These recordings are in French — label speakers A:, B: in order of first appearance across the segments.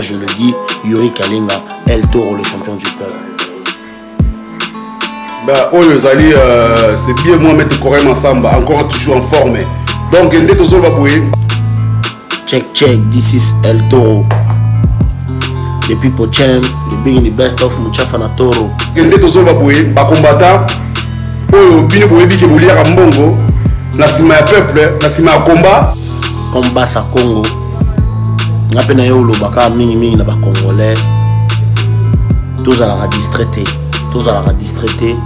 A: moi je le dis, Yuri Kalinga, El Toro, le champion du peuple.
B: Bah, oh, c'est bien moi mettre Corée ensemble, encore toujours en forme. Donc, il est toujours
A: check, this is El Toro. The people champ, the big the best of Mchafana Toro.
B: Il est toujours combattant. Oh, bien pour éviter que vous lire à Mbongo. La cima à peuple, la cima à combat.
A: Combat sa Congo. N'a pas eu le baka mini na ba congolais. Tous à la distraité, tous à la distraité.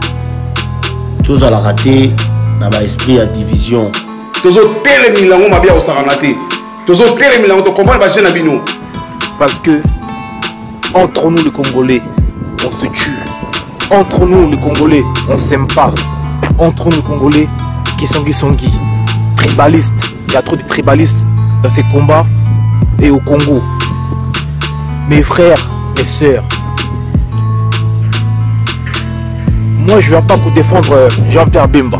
A: Tous à la raté, n'a pas esprit à division.
B: Tous au télé milango m'a bien au saranate. Tous au télé milango to comprendre ba jeune abino.
C: Parce que entre nous les Congolais, on se tue. Entre nous les Congolais, on s'aime pas. Entre nous les Congolais, Kisongi, tribalistes. Il y a trop de tribalistes dans ces combats et au Congo. Mes frères, mes sœurs. Moi, je viens pas pour défendre Jean-Pierre Bemba.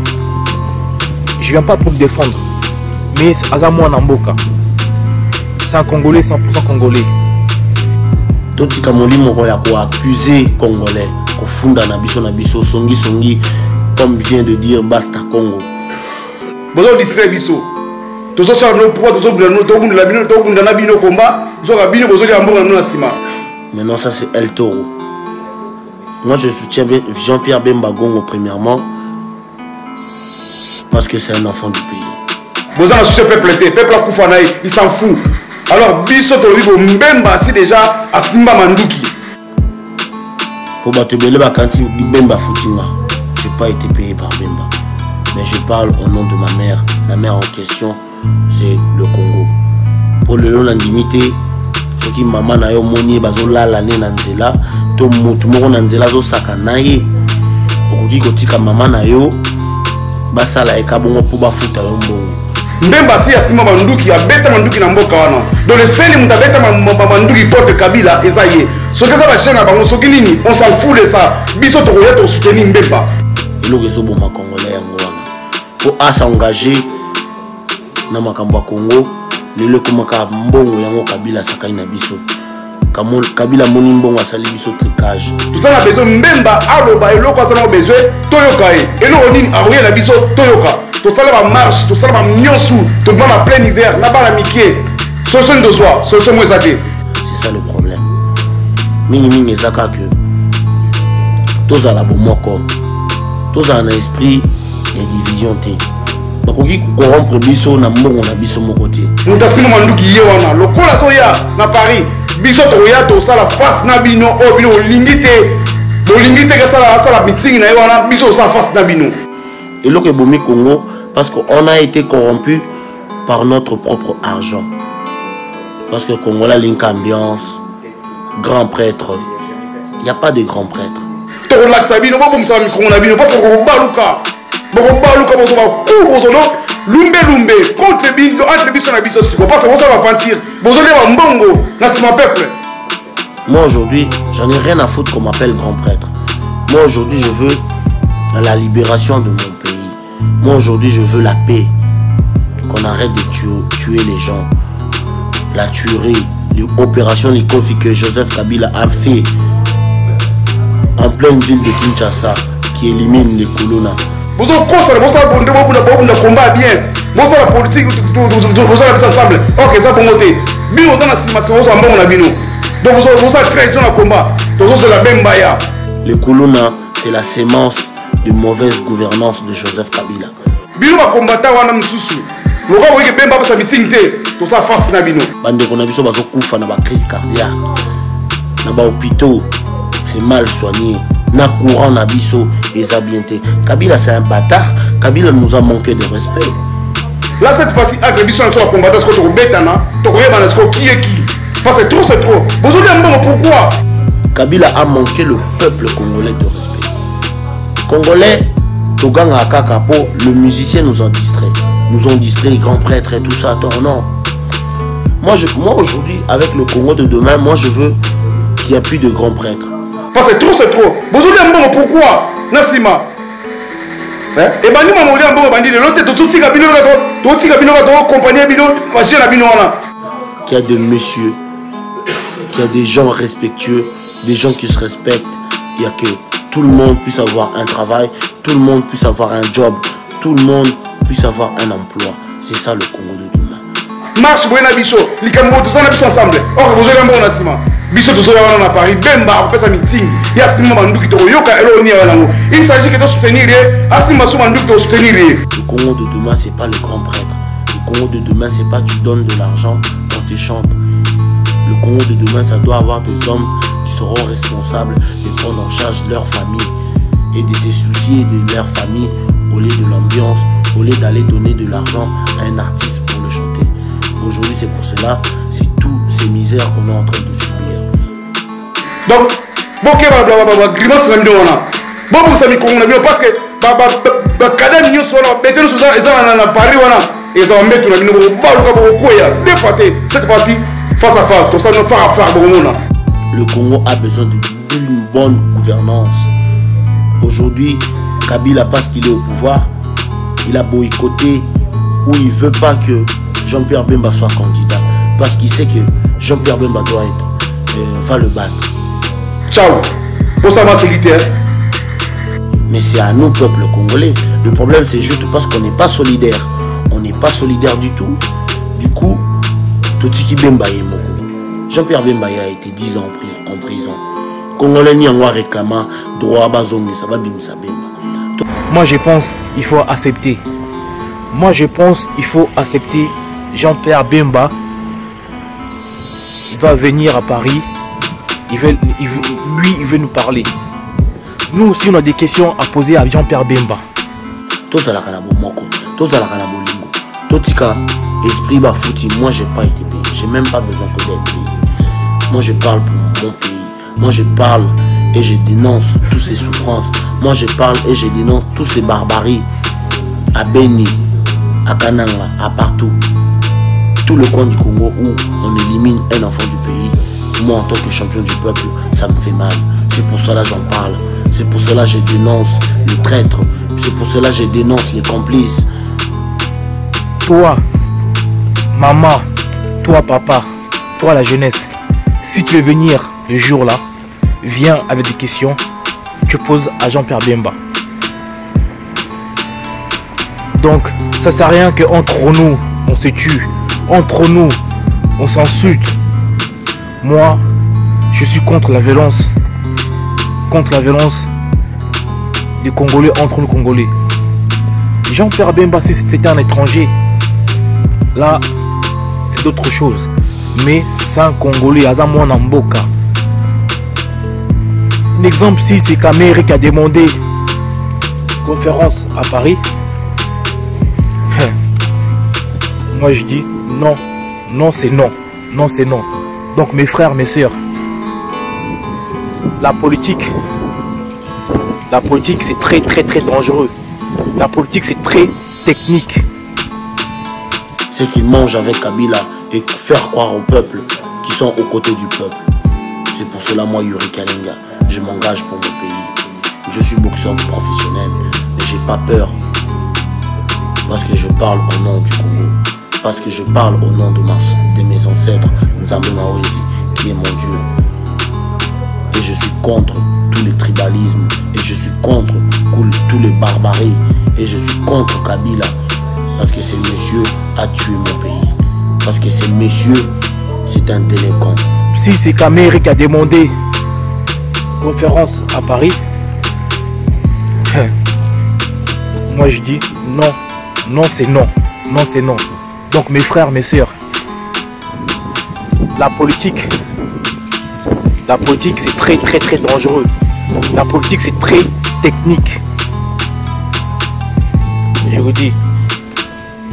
C: Je viens pas pour le défendre. Mais Azamou Namboka. C'est un Congolais, 100% Congolais.
A: Toti Kamoli Moko ya ko accuser Congolais. Ko funda na biso songi. Comme vient de dire Basta Congo.
B: Bozo distrait biso. Tozo charno pourquoi tozo bino to bunda la bino to bunda na bino combat. Zo ka bino bozo ya mbonga na sima.
A: Maintenant ça c'est El Toro. Moi je soutiens Jean-Pierre Bemba Gongo premièrement parce que c'est un enfant du pays.
B: Vous avez ce peuple, peuple a Koufanaï, il s'en fout. Alors biso to vivo Mbemba si déjà à Simba Manduki.
A: Pour battre Bele Bakanti Bemba Foutinga. J'ai pas été payé par Bemba. Mais je parle au nom de ma mère. La mère en question, c'est le Congo. Pour le long limité, ce qui maman na yo moni bazola l'année nanzela, to motu moko nanzela zo sakanaye. Okoki kotika maman na yo basala ekabongo pour bafuta yo mbongo.
B: Mbemba si asima Manduki a beta Manduki na mboka wana. Dans le sel muta beta Manduki porte Kabila ezaye. Ce que ça va chaîne bango soki nini, on s'en fout de ça. Biso to koya to soutenir Mbemba.
A: Elo kezo boma Congolais yango wana. Pour à s'engager na makambo Congo, lelo komaka mbongo yango Kabila sakai na biso. Kabila moni mbongo asali biso tricage.
B: Tout ça na besoin Mbemba aloba eloko asala besoin toyoka e. Eloko nini aroye na biso toyoka. Tout ça va marche, tout ça va nyonsu, tout le monde en plein hiver, là-bas la mikie. Solution de soi, solution moins adé.
A: C'est ça le problème. Mini ezaka que tous à la bomoko. Tous à un esprit et division té. Bakoki corrompre biso na mbongo na biso moko té.
B: Mutasimo Manduki ye wana, lokola soya na Paris. Biso to ya to sala face na bino o bino lingité. Bo lingité ka sala meeting na ye wana biso sa face na bino.
A: Et là que Bomi Congo, parce qu'on a été corrompu par notre propre argent. Parce que Congo la link ambiance, grand prêtre, il n'y a pas de grand prêtre. Moi aujourd'hui, j'en ai rien à foutre qu'on m'appelle grand prêtre. Moi aujourd'hui, je veux la libération de mon pays. Moi aujourd'hui je veux la paix, qu'on arrête de tuer les gens, la tuerie, l'opération Likofi que Joseph Kabila a fait en pleine ville de Kinshasa qui élimine les colons.
B: Vous avez combat bien, vous avez la politique, vous avez ensemble, ok ça bon côté, bien vous avez donc vous avez tradition à combat, donc c'est la même baya.
A: Les colons c'est la sémence de mauvaise gouvernance de Joseph Kabila.
B: Bino ba combattant wana msusu. Loka weke Bemba ba sa meeting te, to sa face na bino.
A: Bande ko na biso bazo kufa na ba crise cardiaque. Na ba hôpitaux, c'est mal soigné. Na courant na biso eza bien te. Kabila c'est un bâtard, Kabila nous a manqué de respect.
B: Là cette fois-ci avec biso na so combattant ce que to betana, to ko yeba na ce qui est qui. Parce que c'est trop. Vous avez un bon pourquoi?
A: Kabila a manqué le peuple congolais de respect. Congolais, Toganga Kakapo, le musicien nous ont distrait, grand prêtre et tout ça. Attends, non. Moi aujourd'hui, avec le Congo de demain, moi je veux qu'il n'y ait plus de grands prêtres.
B: Parce que c'est trop. Vous avez un bon pourquoi? Nassima. Et ben nous m'avons dit un bon bandit. L'autre, tout cabino, compagnie bino, machine à bino là.
A: Qu'il y a des messieurs qu'il y a des gens respectueux, des gens qui se respectent. Il y a que tout le monde puisse avoir un travail, tout le monde puisse avoir un job, tout le monde puisse avoir un emploi. C'est ça le Congo de demain.
B: Marche Bouena Bicho, Likambo, tout ça on a bicho ensemble. Or, vous avez un bon assiment. Bicho, tout ça on a Paris, Bemba, on fait sa meeting. Il y a Sima Mandou qui te yoka, il s'agit que de soutenir, Asima Soumandou qui te soutenir.
A: Le Congo de demain, c'est pas le grand prêtre. Le Congo de demain, c'est pas tu donnes de l'argent, on te chante. Le Congo de demain, ça doit avoir des hommes qui seront responsables de prendre en charge leur famille et de se soucier de leur famille au lieu de l'ambiance, au lieu d'aller donner de l'argent à un artiste pour le chanter. Aujourd'hui, c'est pour cela, c'est toutes ces misères qu'on est en train de subir.
B: Donc, grimace na mino wana. Bon ça mi Congo na mino parce que kadam nyo so na betelo so ça na Paris wana. Et ça va mettre na mino ba luka ba koya. Des fois cette fois-ci face à face, comme ça nous faire affaire bon mona.
A: Le Congo a besoin d'une bonne gouvernance. Aujourd'hui, Kabila, parce qu'il est au pouvoir, il a boycotté ou il ne veut pas que Jean-Pierre Bemba soit candidat. Parce qu'il sait que Jean-Pierre Bemba doit être, va le battre.
B: Ciao. Pour ça, ma sécurité.
A: Mais c'est à nous, peuple congolais. Le problème, c'est juste parce qu'on n'est pas solidaire. On n'est pas solidaire du tout. Du coup, Totiki Bemba est mort. Jean-Pierre Bemba a été 10 ans en prison. Congolais n'y en réclamant droit à Bazong, ça va bimsa Bemba.
C: Moi je pense il faut accepter. Moi je pense il faut accepter Jean-Pierre Bemba. Il va venir à Paris. Il veut nous parler. Nous aussi on a des questions à poser à Jean-Pierre Bemba.
A: Tous à la Kanabo Moko, tous à la Kanabo Lingo. Totika, esprit bafouti, moi j'ai pas été payé. J'ai même pas besoin d'être payé. Moi je parle pour mon pays. Moi je parle et je dénonce toutes ces souffrances. Moi je parle et je dénonce toutes ces barbaries. À Beni, à Kananga, à partout. Tout le coin du Congo où on élimine un enfant du pays. Moi en tant que champion du peuple, ça me fait mal. C'est pour cela que j'en parle. C'est pour cela que je dénonce les traîtres. C'est pour cela que je dénonce les complices.
C: Toi, maman, toi papa, toi la jeunesse, si tu veux venir le jour là, viens avec des questions, tu poses à Jean-Pierre Bemba. Donc, ça sert à rien qu'entre nous, on se tue. Entre nous, on s'insulte. Moi, je suis contre la violence. Contre la violence des Congolais entre nous Congolais. Jean-Pierre Bemba, si c'était un étranger, là, c'est d'autres choses. Mais c'est un Congolais, Azamouan Mboka. Un exemple, si c'est Kamere qui a demandé conférence à Paris, moi je dis non, non c'est non, non c'est non. Donc mes frères, mes sœurs, la politique c'est très très très dangereux. La politique c'est très technique.
A: C'est qu'ils mangent avec Kabila et faire croire au peuple qu'ils sont aux côtés du peuple. C'est pour cela moi Yuri Kalenga, je m'engage pour mon pays. Je suis boxeur professionnel, mais j'ai pas peur. Parce que je parle au nom du Congo. Parce que je parle au nom de mes ancêtres, Nzambe Maoezi, qui est mon Dieu. Et je suis contre tous les tribalismes. Et je suis contre tous les barbaries. Et je suis contre Kabila. Parce que ce monsieur a tué mon pays. Parce que ce monsieur, c'est un délinquant.
C: Si c'est Kamere qui a demandé conférence à Paris, moi je dis non. Non c'est non. Non c'est non. Donc mes frères, mes sœurs, la politique c'est très très très dangereux. La politique c'est très technique. Je vous dis,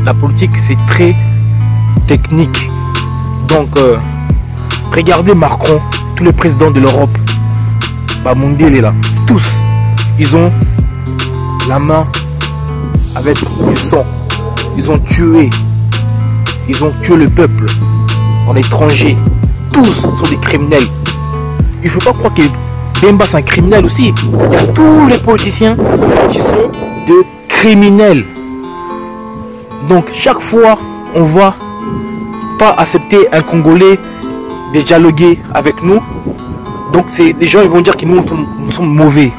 C: la politique c'est très technique. Donc regardez Macron, tous les présidents de l'Europe, Bamundi il est là, tous, ils ont la main avec du sang. Ils ont tué le peuple en étranger. Tous sont des criminels. Il ne faut pas croire que Bemba c'est un criminel aussi. Il y a tous les politiciens qui sont des criminels. Donc chaque fois on va pas accepter un Congolais de dialoguer avec nous. Donc les gens ils vont dire que nous sommes mauvais.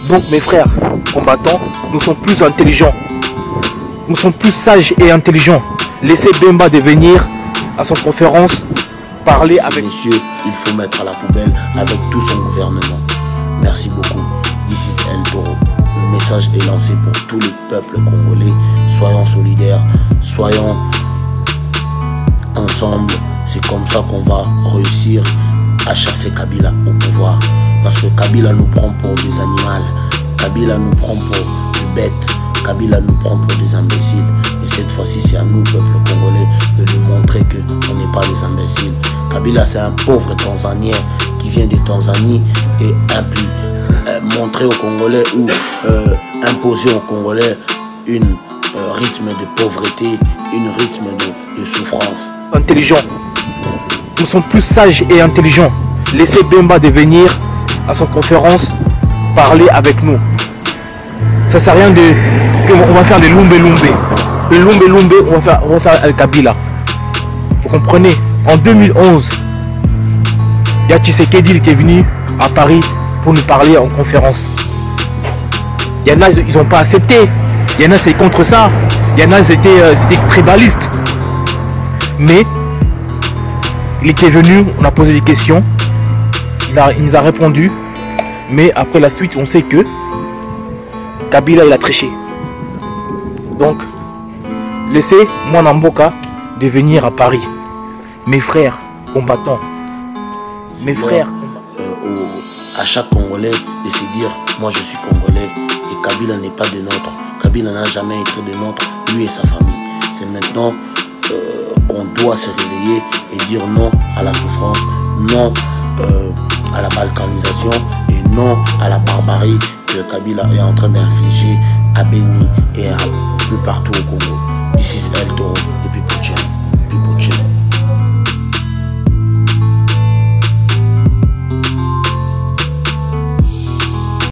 C: Donc mes frères combattants, nous sommes plus intelligents. Nous sommes plus sages et intelligents. Laissez Bemba de venir à son conférence parler avec...
A: Messieurs, il faut mettre à la poubelle avec tout son gouvernement. Merci beaucoup. This is El Toro. Le message est lancé pour tous les peuples congolais. Soyons solidaires, soyons ensemble. C'est comme ça qu'on va réussir à chasser Kabila au pouvoir. Parce que Kabila nous prend pour des animaux. Kabila nous prend pour des bêtes. Kabila nous prend pour des imbéciles. Et cette fois-ci, c'est à nous, peuple congolais, de lui montrer qu'on n'est pas des imbéciles. Kabila, c'est un pauvre Tanzanien qui vient de Tanzanie et montrer aux Congolais ou imposer aux Congolais une rythme de pauvreté, une rythme de souffrance.
C: Intelligent. Nous sommes plus sages et intelligents. Laissez Bemba de venir à son conférence parler avec nous. Ça sert à rien on va faire des lumbe. Le lumbe, on va faire El Kabila. Vous comprenez? En 2011, il y a Tshisekedi qui est venu à Paris pour nous parler en conférence. Il y en a, ils n'ont pas accepté. Il y en a, c'était contre ça. Il y en a, c'était tribalistes. Mais il était venu, on a posé des questions. Il nous a répondu. Mais après la suite, on sait que Kabila, il a triché. Donc, laissez Mwana Mboka de venir à Paris. Mes frères combattants. Mes frères.
A: À chaque Congolais de se dire, moi je suis Congolais et Kabila n'est pas de nôtre. Kabila n'a jamais été de nôtre, lui et sa famille. C'est maintenant qu'on doit se réveiller et dire non à la souffrance, non à la balkanisation et non à la barbarie que Kabila est en train d'infliger à Beni et un peu partout au Congo. This is El Toro.